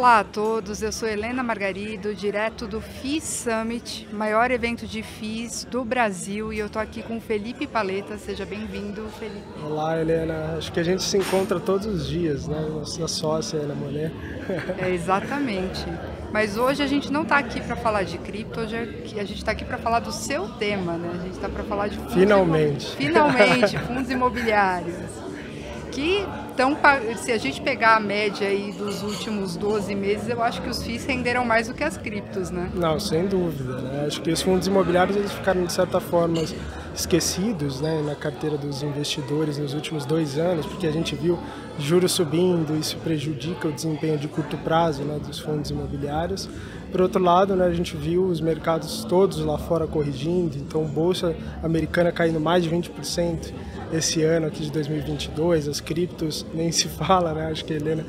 Olá a todos, eu sou Helena Margarido, direto do FIIs Summit, maior evento de FIIs do Brasil, e eu estou aqui com o Felipe Paleta. Seja bem-vindo, Felipe. Olá, Helena. Acho que a gente se encontra todos os dias, né? Nossa sócia, Ana Monet. Exatamente. Mas hoje a gente não está aqui para falar de cripto, hoje a gente está aqui para falar do seu tema, né? A gente está para falar de fundos Finalmente, fundos imobiliários. Que estão, se a gente pegar a média aí dos últimos 12 meses, eu acho que os FIIs renderam mais do que as criptos, né? Não, sem dúvida, né? Acho que os fundos imobiliários eles ficaram, de certa forma, esquecidos, né, na carteira dos investidores nos últimos 2 anos, porque a gente viu juros subindo, isso prejudica o desempenho de curto prazo, né, dos fundos imobiliários. Por outro lado, né, a gente viu os mercados todos lá fora corrigindo, então bolsa americana caindo mais de 20% esse ano aqui de 2022, as criptos nem se fala, né? Acho que a Helena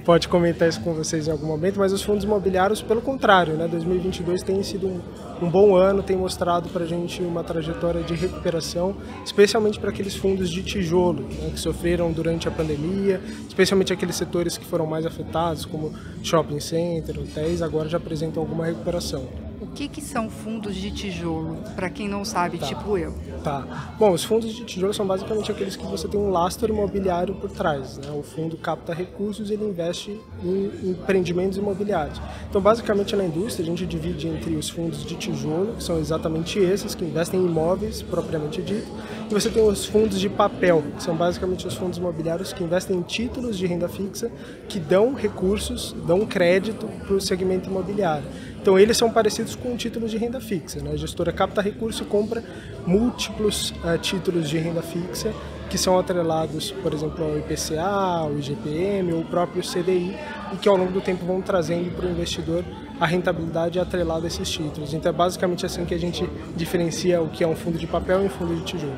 pode comentar isso com vocês em algum momento, mas os fundos imobiliários, pelo contrário, né? 2022 tem sido um bom ano, tem mostrado para a gente uma trajetória de recuperação, especialmente para aqueles fundos de tijolo, né, que sofreram durante a pandemia, especialmente aqueles setores que foram mais afetados, como shopping center, hotéis, agora já apresentam alguma recuperação. O que são fundos de tijolo, para quem não sabe, tipo eu? Tá. Bom, os fundos de tijolo são basicamente aqueles que você tem um lastro imobiliário por trás, né? O fundo capta recursos e ele investe em empreendimentos imobiliários. Então, basicamente, na indústria, a gente divide entre os fundos de tijolo, que são exatamente esses, que investem em imóveis, propriamente dito, e você tem os fundos de papel, que são basicamente os fundos imobiliários que investem em títulos de renda fixa, que dão recursos, dão crédito para o segmento imobiliário. Então, eles são parecidos com títulos de renda fixa, né? A gestora capta recurso e compra múltiplos títulos de renda fixa que são atrelados, por exemplo, ao IPCA, ao IGPM ou o próprio CDI e que ao longo do tempo vão trazendo para o investidor a rentabilidade atrelada a esses títulos. Então, é basicamente assim que a gente diferencia o que é um fundo de papel e um fundo de tijolo.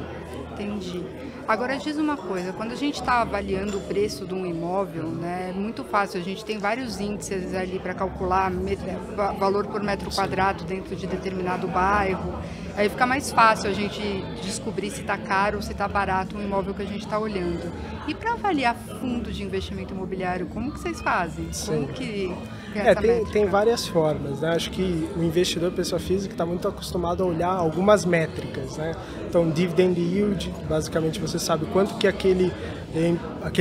Entendi. Agora diz uma coisa, quando a gente está avaliando o preço de um imóvel, né, é muito fácil, a gente tem vários índices ali para calcular valor por metro quadrado dentro de determinado bairro, aí fica mais fácil a gente descobrir se está caro ou se está barato um imóvel que a gente está olhando. E para avaliar fundo de investimento imobiliário, como que vocês fazem? Como que tem várias formas, né? Acho que o investidor, pessoa física, está muito acostumado a olhar algumas métricas, né? Então, dividend yield, basicamente você sabe quanto que aquele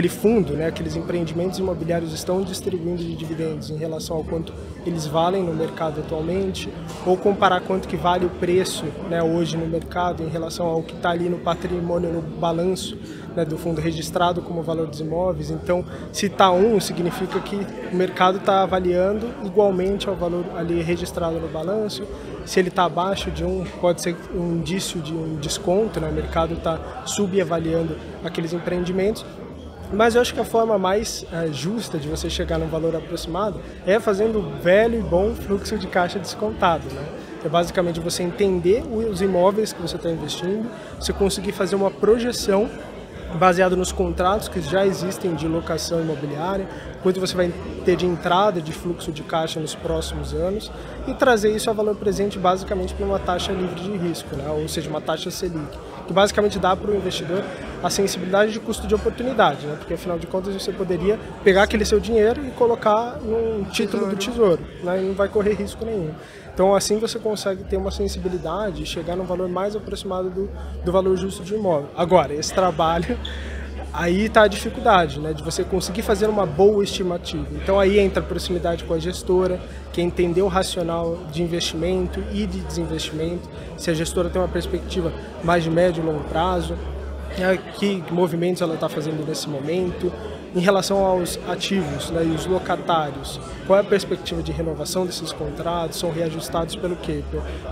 fundo, né, aqueles empreendimentos imobiliários estão distribuindo de dividendos em relação ao quanto eles valem no mercado atualmente, ou comparar quanto que vale o preço, né, hoje no mercado em relação ao que está ali no patrimônio, no balanço, né, do fundo registrado como valor dos imóveis. Então, se está 1, significa que o mercado está avaliando igualmente ao valor ali registrado no balanço. Se ele está abaixo de 1, pode ser um indício de um desconto, né? O mercado está subavaliando aqueles empreendimentos. Mas eu acho que a forma mais justa de você chegar num valor aproximado é fazendo o velho e bom fluxo de caixa descontado, né? É basicamente você entender os imóveis que você está investindo, você conseguir fazer uma projeção baseado nos contratos que já existem de locação imobiliária, quanto você vai ter de entrada de fluxo de caixa nos próximos anos e trazer isso a valor presente basicamente para uma taxa livre de risco, né? Ou seja, uma taxa Selic, que basicamente dá para o investidor a sensibilidade de custo de oportunidade, né? Porque afinal de contas você poderia pegar aquele seu dinheiro e colocar num título do tesouro, né? E não vai correr risco nenhum. Então, assim você consegue ter uma sensibilidade e chegar num valor mais aproximado do valor justo de imóvel. Agora, esse trabalho, aí está a dificuldade, né, de você conseguir fazer uma boa estimativa. Então, aí entra a proximidade com a gestora, que é entender o racional de investimento e de desinvestimento, se a gestora tem uma perspectiva mais de médio e longo prazo, que movimentos ela está fazendo nesse momento. Em relação aos ativos, né, e os locatários, qual é a perspectiva de renovação desses contratos? São reajustados pelo quê?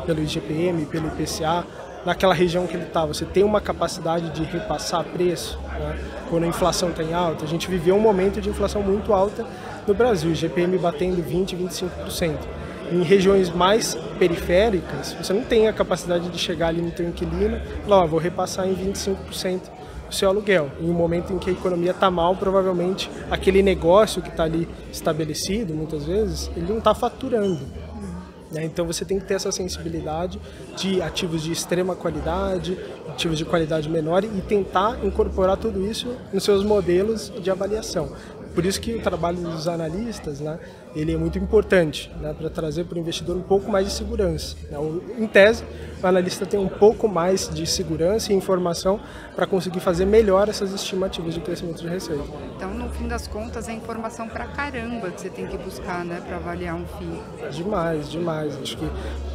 Pelo IGPM, pelo IPCA? Naquela região que ele está, você tem uma capacidade de repassar preço, né? Quando a inflação está em alta. A gente viveu um momento de inflação muito alta no Brasil, IGPM batendo 20%, 25%. Em regiões mais periféricas, você não tem a capacidade de chegar ali no teu inquilino e falar, vou repassar em 25% o seu aluguel. Em um momento em que a economia está mal, provavelmente aquele negócio que está ali estabelecido, muitas vezes, ele não está faturando. Então você tem que ter essa sensibilidade de ativos de extrema qualidade, ativos de qualidade menor e tentar incorporar tudo isso nos seus modelos de avaliação. por isso que o trabalho dos analistas, né, ele é muito importante, né, para trazer para o investidor um pouco mais de segurança, né? Em tese, o analista tem um pouco mais de segurança e informação para conseguir fazer melhor essas estimativas de crescimento de receita. Então, no fim das contas, é informação pra caramba que você tem que buscar, né, para avaliar um FII. Demais, demais. Acho que,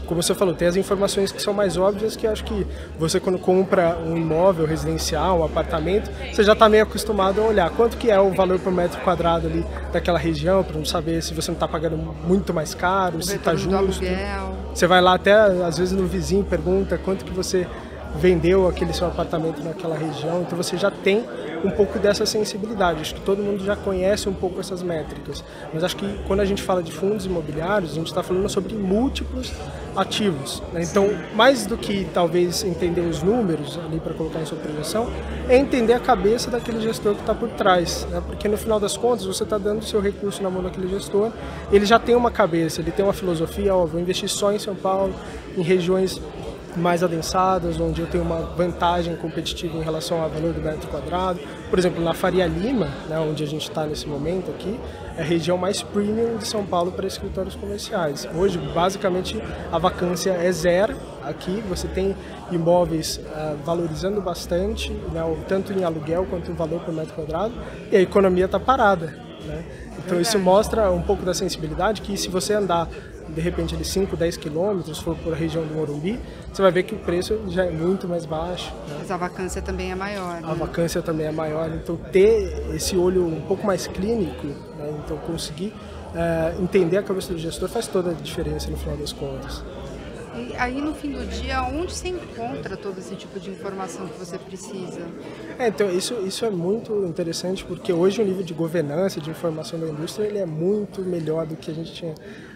como você falou, tem as informações que são mais óbvias, que acho que você, quando compra um imóvel residencial, um apartamento, você já está meio acostumado a olhar quanto que é o valor por metro quadrado ali daquela região, para não saber se você não está pagando muito mais caro, se está justo. Você vai lá até, às vezes, no vizinho, pergunta quanto que você vendeu aquele seu apartamento naquela região, então você já tem um pouco dessa sensibilidade. Acho que todo mundo já conhece um pouco essas métricas, mas acho que quando a gente fala de fundos imobiliários, a gente está falando sobre múltiplos ativos, né? Então, mais do que talvez entender os números ali para colocar em sua projeção, é entender a cabeça daquele gestor que está por trás, né? Porque no final das contas você está dando o seu recurso na mão daquele gestor, ele já tem uma cabeça, ele tem uma filosofia, ó, vou investir só em São Paulo, em regiões mais adensadas, onde eu tenho uma vantagem competitiva em relação ao valor do metro quadrado. Por exemplo, na Faria Lima, né, onde a gente está nesse momento aqui, é a região mais premium de São Paulo para escritórios comerciais. Hoje, basicamente, a vacância é zero aqui, você tem imóveis valorizando bastante, né, tanto em aluguel quanto em valor por metro quadrado, e a economia está parada, né? Então isso mostra um pouco da sensibilidade, que se você andar de repente ali 5, 10 quilômetros, for por a região do Morumbi, você vai ver que o preço já é muito mais baixo, né? Mas a vacância também é maior, né? A vacância também é maior, então ter esse olho um pouco mais clínico, né? Então conseguir entender a cabeça do gestor faz toda a diferença no final das contas. E aí, no fim do dia, onde você encontra todo esse tipo de informação que você precisa? Então, isso é muito interessante, porque hoje o nível de governança, de informação da indústria, ele é muito melhor do que a gente tinha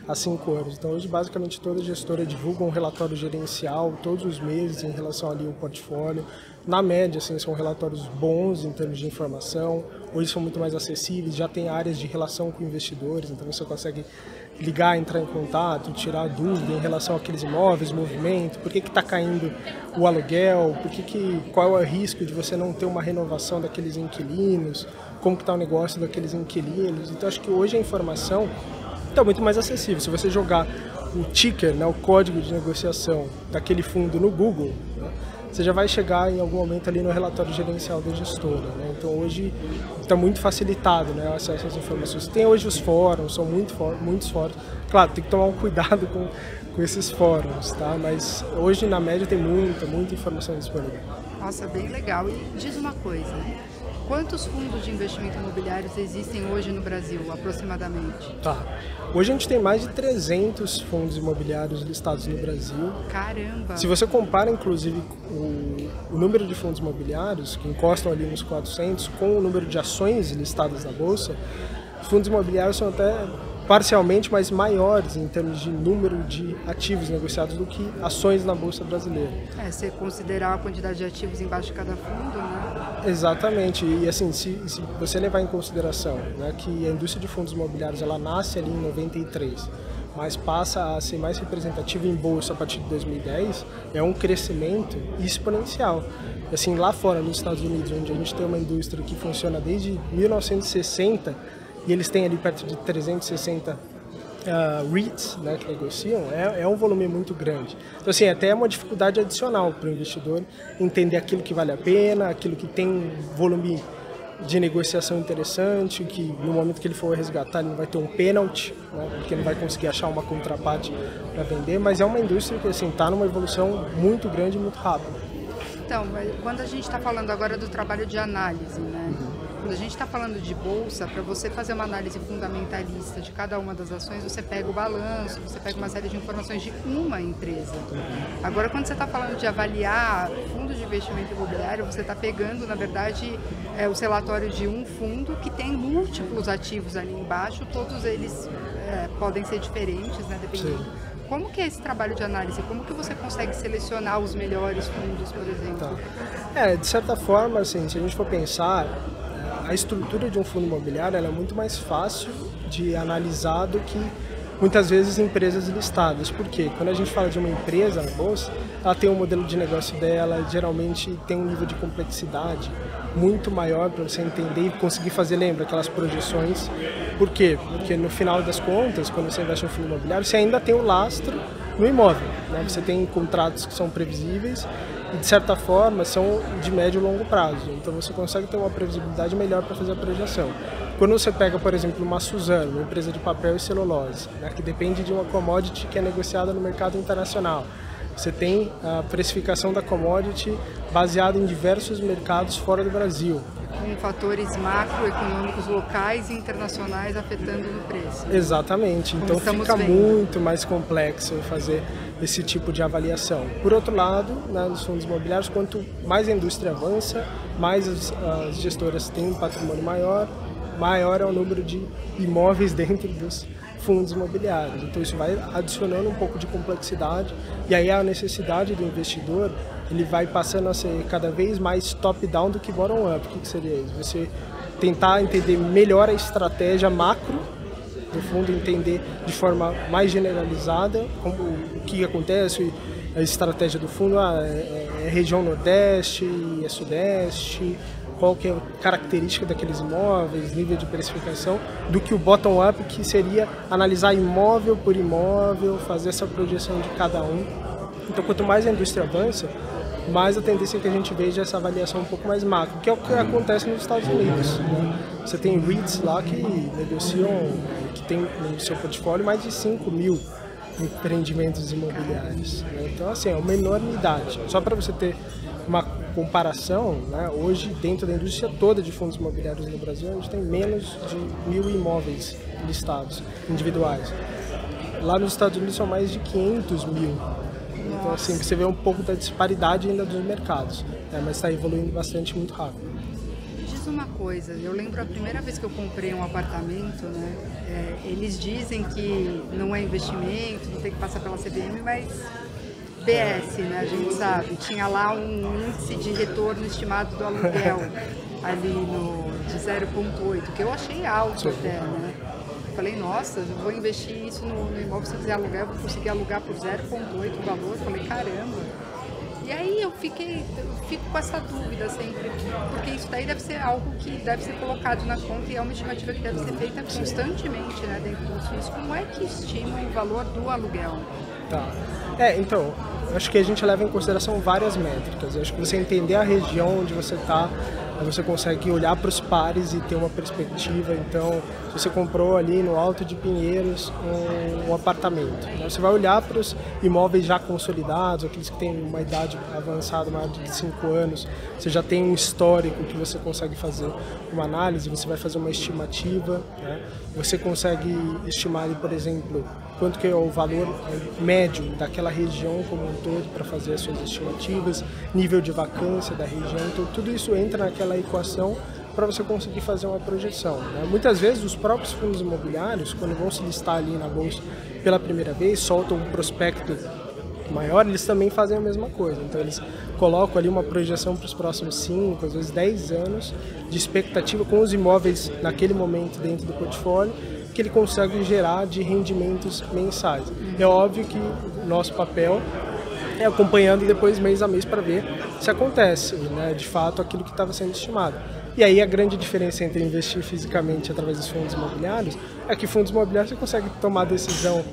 há 5 anos. Então, hoje, basicamente, toda gestora divulga um relatório gerencial todos os meses em relação ali ao portfólio. Na média, assim, são relatórios bons em termos de informação. Hoje são muito mais acessíveis, já tem áreas de relação com investidores, então você consegue ligar, entrar em contato, tirar dúvida em relação àqueles imóveis, movimento, por que está caindo o aluguel, qual é o risco de você não ter uma renovação daqueles inquilinos, como que está o negócio daqueles inquilinos. Então acho que hoje a informação está muito mais acessível. Se você jogar o ticker, né, o código de negociação daquele fundo no Google, né, você já vai chegar em algum momento ali no relatório gerencial da gestora, né? Então hoje está muito facilitado, né, o acesso às informações. Tem hoje os fóruns, são muitos fóruns. Claro, tem que tomar um cuidado com esses fóruns, tá? Mas hoje na média tem muita informação disponível. Nossa, bem legal. E diz uma coisa, quantos fundos de investimento imobiliários existem hoje no Brasil, aproximadamente? Tá. Hoje a gente tem mais de 300 fundos imobiliários listados no Brasil. Caramba! Se você compara, inclusive, o número de fundos imobiliários, que encostam ali nos 400, com o número de ações listadas na Bolsa, os fundos imobiliários são até parcialmente mais maiores em termos de número de ativos negociados do que ações na Bolsa brasileira. Se considerar a quantidade de ativos embaixo de cada fundo, né? Exatamente, e assim, se você levar em consideração, né, que a indústria de fundos imobiliários ela nasce ali em 93, mas passa a ser mais representativa em bolsa a partir de 2010, é um crescimento exponencial. Assim, lá fora, nos Estados Unidos, onde a gente tem uma indústria que funciona desde 1960, e eles têm ali perto de 360 REITs, né, que negociam, é um volume muito grande. Então, assim, até é uma dificuldade adicional para o investidor entender aquilo que vale a pena, aquilo que tem um volume de negociação interessante, que no momento que ele for resgatar ele não vai ter um pênalti, né, porque não vai conseguir achar uma contraparte para vender, mas é uma indústria que está numa evolução muito grande e muito rápida. Então, quando a gente está falando agora do trabalho de análise, né? Quando a gente está falando de bolsa, para você fazer uma análise fundamentalista de cada uma das ações, você pega o balanço, você pega uma série de informações de uma empresa. Agora, quando você está falando de avaliar fundos de investimento imobiliário, você está pegando, na verdade, os relatórios de um fundo que tem múltiplos ativos ali embaixo, todos eles podem ser diferentes, né, dependendo. Sim. Como que é esse trabalho de análise? Como que você consegue selecionar os melhores fundos, por exemplo? Tá. De certa forma, assim, se a gente for pensar, a estrutura de um fundo imobiliário ela é muito mais fácil de analisar do que muitas vezes empresas listadas. Por quê? Quando a gente fala de uma empresa na bolsa, ela tem um modelo de negócio dela, geralmente tem um nível de complexidade muito maior para você entender e conseguir fazer, lembra, aquelas projeções. Por quê? Porque no final das contas, quando você investe em um fundo imobiliário, você ainda tem o lastro no imóvel, né? Você tem contratos que são previsíveis e, de certa forma, são de médio e longo prazo. Então, você consegue ter uma previsibilidade melhor para fazer a projeção. Quando você pega, por exemplo, uma Suzano, uma empresa de papel e celulose, né, que depende de uma commodity que é negociada no mercado internacional, você tem a precificação da commodity baseada em diversos mercados fora do Brasil. Com fatores macroeconômicos locais e internacionais afetando no preço. Exatamente, então fica muito mais complexo fazer esse tipo de avaliação. Por outro lado, né, nos fundos imobiliários, quanto mais a indústria avança, mais as gestoras têm um patrimônio maior é o número de imóveis dentro dos fundos imobiliários. Então isso vai adicionando um pouco de complexidade e aí a necessidade do investidor, ele vai passando a ser cada vez mais top-down do que bottom-up. O que seria isso? Você tentar entender melhor a estratégia macro do fundo, entender de forma mais generalizada como, o que acontece, a estratégia do fundo, é região Nordeste, é Sudeste, qual que é a característica daqueles imóveis, nível de precificação, do que o bottom-up, que seria analisar imóvel por imóvel, fazer essa projeção de cada um. Então, quanto mais a indústria avança, mais a tendência é que a gente veja essa avaliação um pouco mais macro, que é o que acontece nos Estados Unidos, né? Você tem REITs lá que negociam, que tem no seu portfólio mais de 5 mil empreendimentos imobiliários, né? Então, assim, é uma enormidade. Só para você ter uma comparação, né, hoje dentro da indústria toda de fundos imobiliários no Brasil, a gente tem menos de 1.000 imóveis listados, individuais. Lá nos Estados Unidos são mais de 500 mil. Então, assim, você vê um pouco da disparidade ainda dos mercados, né, mas está evoluindo bastante, muito rápido. Diz uma coisa, eu lembro a primeira vez que eu comprei um apartamento, né, eles dizem que não é investimento, não tem que passar pela CVM, mas BS, né, a gente sabe, tinha lá um índice de retorno estimado do aluguel ali de 0,8, que eu achei alto até, né? Falei, nossa, eu vou investir isso no imóvel, se eu quiser alugar, eu vou conseguir alugar por 0,8 o valor. Falei, caramba. E aí eu fico com essa dúvida sempre, porque isso daí deve ser algo que deve ser colocado na conta e é uma estimativa que deve ser feita constantemente, né, dentro dos FIIs. Como é que estima o valor do aluguel? Tá. Então, acho que a gente leva em consideração várias métricas. Acho que você entender a região onde você está, você consegue olhar para os pares e ter uma perspectiva. Então, se você comprou ali no Alto de Pinheiros um apartamento, né? Você vai olhar para os imóveis já consolidados, aqueles que têm uma idade avançada, maior de 5 anos, você já tem um histórico que você consegue fazer uma análise, você vai fazer uma estimativa, né? Você consegue estimar, por exemplo, quanto que é o valor médio daquela região como um todo para fazer as suas estimativas, nível de vacância da região, então tudo isso entra naquela equação para você conseguir fazer uma projeção, né? Muitas vezes os próprios fundos imobiliários, quando vão se listar ali na bolsa pela primeira vez, soltam um prospecto maior, eles também fazem a mesma coisa. Então eles colocam ali uma projeção para os próximos 5, às vezes 10 anos de expectativa com os imóveis naquele momento dentro do portfólio, que ele consegue gerar de rendimentos mensais. É óbvio que o nosso papel é acompanhando depois mês a mês para ver se acontece, né, de fato aquilo que estava sendo estimado. E aí a grande diferença entre investir fisicamente através dos fundos imobiliários é que fundos imobiliários você consegue tomar decisão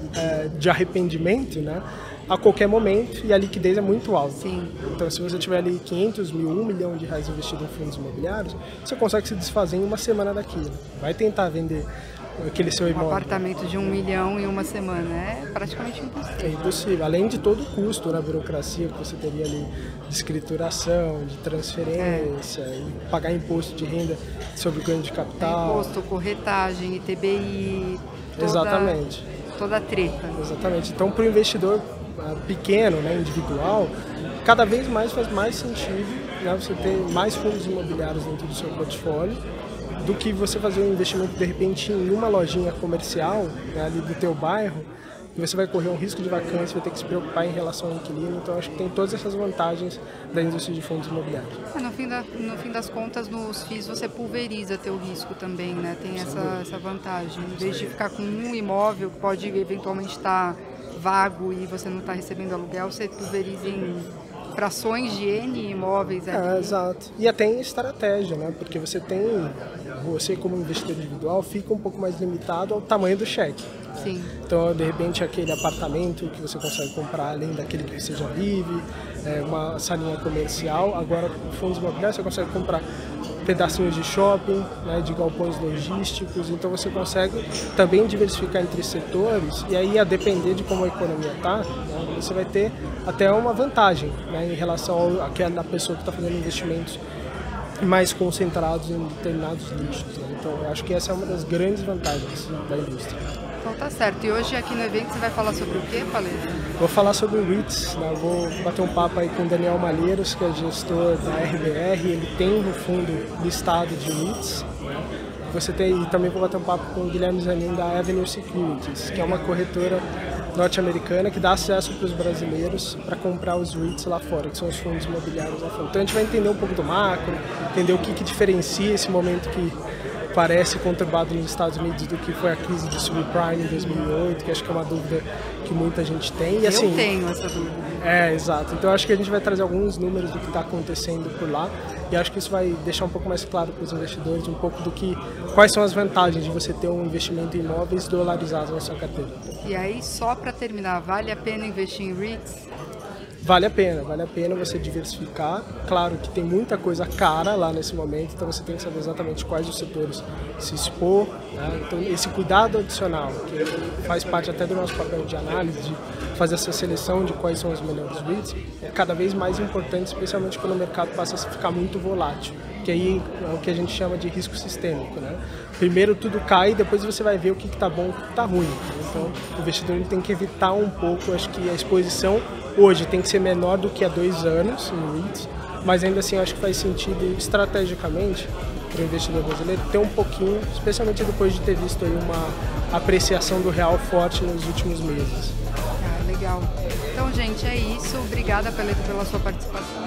de arrependimento, né, a qualquer momento, e a liquidez é muito alta. Sim. Então, se você tiver ali 500 mil, R$1 milhão investido em fundos imobiliários, você consegue se desfazer em uma semana daquilo. Vai tentar vender aquele seu imóvel. Um apartamento de 1 milhão em uma semana é praticamente impossível. É impossível, além de todo o custo na burocracia que você teria ali de escrituração, de transferência, e pagar imposto de renda sobre o ganho de capital. Imposto, corretagem, ITBI, Exatamente. Toda a treta. Exatamente. Então, para o investidor pequeno, né, individual, cada vez mais faz mais sentido, né, você ter mais fundos imobiliários dentro do seu portfólio do que você fazer um investimento de repente em uma lojinha comercial, né, ali do teu bairro, e você vai correr um risco de vacância, vai ter que se preocupar em relação ao inquilino. Então acho que tem todas essas vantagens da indústria de fundos imobiliários. No fim das contas, nos FIIs você pulveriza teu risco também, né? Tem essa vantagem. Em vez de ficar com um imóvel que pode eventualmente estar vago e você não está recebendo aluguel, você pulveriza em frações de N imóveis ali. Exato. E até em estratégia, né? Porque você como investidor individual, fica um pouco mais limitado ao tamanho do cheque. Sim. Então, de repente, aquele apartamento que você consegue comprar além daquele que você já vive, uma salinha comercial. Agora, com fundos imobiliários, você consegue comprar pedacinhos de shopping, né, de galpões logísticos. Então, você consegue também diversificar entre setores e aí, a depender de como a economia está, né, você vai ter até uma vantagem, né, em relação àquela pessoa que está fazendo investimentos mais concentrados em determinados nichos, né? Então, eu acho que essa é uma das grandes vantagens da indústria. Então tá certo. E hoje aqui no evento você vai falar sobre o quê, Paleta? Vou falar sobre o REITs, né? Vou bater um papo aí com o Daniel Malheiros, que é gestor da RBR, ele tem um fundo listado de REITs, né? E também vou bater um papo com o Guilherme Zanin da Avenue Securities, que é uma corretora norte-americana que dá acesso para os brasileiros para comprar os REITs lá fora, que são os fundos imobiliários lá fora. Então a gente vai entender um pouco do macro, entender o que diferencia esse momento que parece conturbado nos Estados Unidos do que foi a crise de subprime em 2008, que acho que é uma dúvida que muita gente tem. E, assim, eu tenho essa dúvida. Exato. Então acho que a gente vai trazer alguns números do que está acontecendo por lá e acho que isso vai deixar um pouco mais claro para os investidores um pouco quais são as vantagens de você ter um investimento em imóveis dolarizados na sua carteira. E aí, só para terminar, vale a pena investir em REITs? Vale a pena você diversificar. Claro que tem muita coisa cara lá nesse momento, então você tem que saber exatamente quais os setores se expor, né? Então esse cuidado adicional, que faz parte até do nosso papel de análise, de fazer essa seleção de quais são os melhores REITs, é cada vez mais importante, especialmente quando o mercado passa a ficar muito volátil, que aí é o que a gente chama de risco sistêmico, né? Primeiro tudo cai, depois você vai ver o que está bom e o que está ruim. Então o investidor ele tem que evitar um pouco, acho que a exposição hoje tem que ser menor do que há 2 anos em REITs, mas ainda assim eu acho que faz sentido estrategicamente para o investidor brasileiro ter um pouquinho, especialmente depois de ter visto aí uma apreciação do real forte nos últimos meses. Legal. Então, gente, é isso. Obrigada, Paleta, pela sua participação.